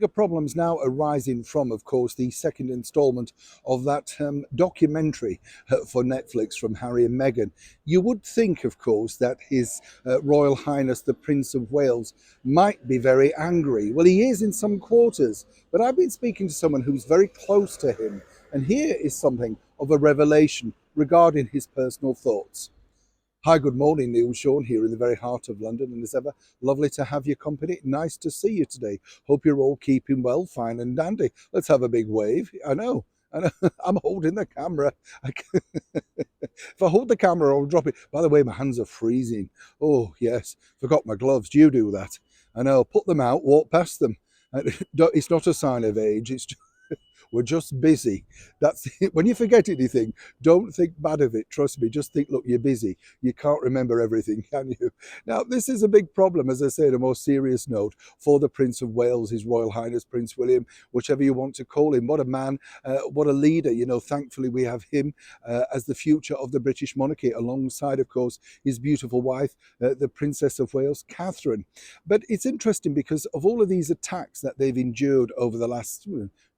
The problems now arising from, of course, the second installment of that documentary for Netflix from Harry and Meghan. You would think, of course, that His Royal Highness the Prince of Wales might be very angry. Well, he is in some quarters, but I've been speaking to someone who's very close to him, and here is something of a revelation regarding his personal thoughts. Hi, good morning, Neil Sean here in the very heart of London. And as ever, lovely to have your company. Nice to see you today. Hope you're all keeping well, fine and dandy. Let's have a big wave. I know. I'm holding the camera. If I hold the camera, I'll drop it. By the way, my hands are freezing. Oh, yes. Forgot my gloves. Do you do that? I know. Put them out, walk past them. It's not a sign of age. It's just, we're just busy. That's it. When you forget anything, don't think bad of it. Trust me. Just think, look, you're busy. You can't remember everything, can you? Now, this is a big problem, as I say, on a more serious note, for the Prince of Wales, His Royal Highness Prince William, whichever you want to call him. What a man, what a leader. You know, thankfully, we have him as the future of the British monarchy, alongside, of course, his beautiful wife, the Princess of Wales, Catherine. But it's interesting because of all of these attacks that they've endured over the last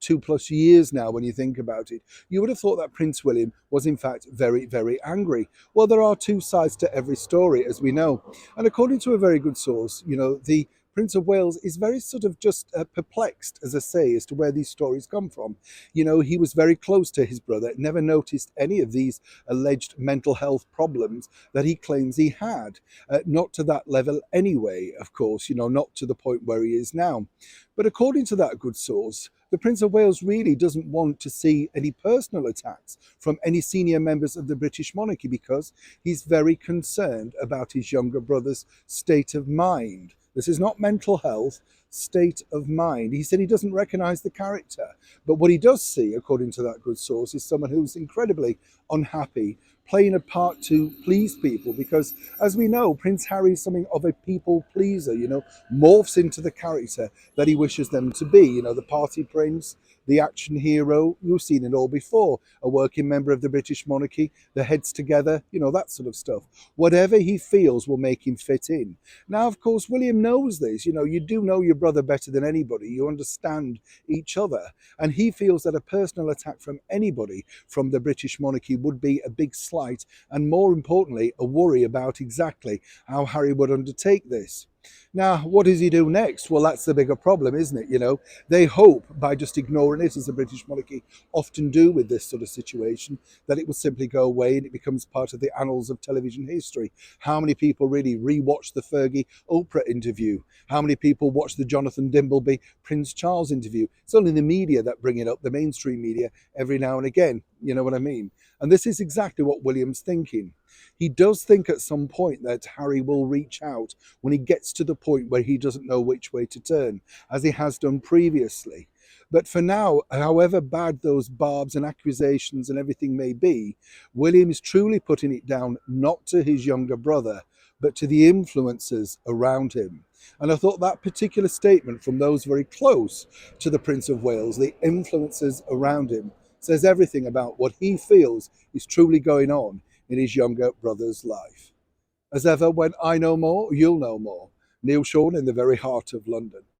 2+ years now, when you think about it, you would have thought that Prince William was in fact very, very angry. Well, there are two sides to every story, as we know. And according to a very good source, the Prince of Wales is very sort of just perplexed, as I say, as to where these stories come from. He was very close to his brother, never noticed any of these alleged mental health problems that he claims he had. Not to that level anyway, of course, not to the point where he is now. But according to that good source, the Prince of Wales really doesn't want to see any personal attacks from any senior members of the British monarchy because he's very concerned about his younger brother's state of mind. This is not mental health, state of mind. He said he doesn't recognize the character. But what he does see, according to that good source, is someone who's incredibly unhappy, playing a part to please people because, as we know, Prince Harry is something of a people pleaser, morphs into the character that he wishes them to be, the party prince, the action hero. You've seen it all before. A working member of the British monarchy, the heads together, that sort of stuff. Whatever he feels will make him fit in. Now, of course, William knows this. You do know your brother better than anybody. You understand each other. And he feels that a personal attack from anybody from the British monarchy would be a big slight and, more importantly, a worry about exactly how Harry would undertake this. Now, what does he do next? Well, that's the bigger problem, isn't it? They hope by just ignoring it, as the British monarchy often do with this sort of situation, that it will simply go away and it becomes part of the annals of television history. How many people really rewatch the Fergie Oprah interview? How many people watch the Jonathan Dimbleby Prince Charles interview? It's only the media that bring it up, the mainstream media, every now and again. You know what I mean? And this is exactly what William's thinking. He does think at some point that Harry will reach out when he gets to the point where he doesn't know which way to turn, as he has done previously. But for now, however bad those barbs and accusations and everything may be, William is truly putting it down not to his younger brother, but to the influences around him. And I thought that particular statement from those very close to the Prince of Wales, the influences around him, says everything about what he feels is truly going on in his younger brother's life. As ever, when I know more, you'll know more. Neil Sean in the very heart of London.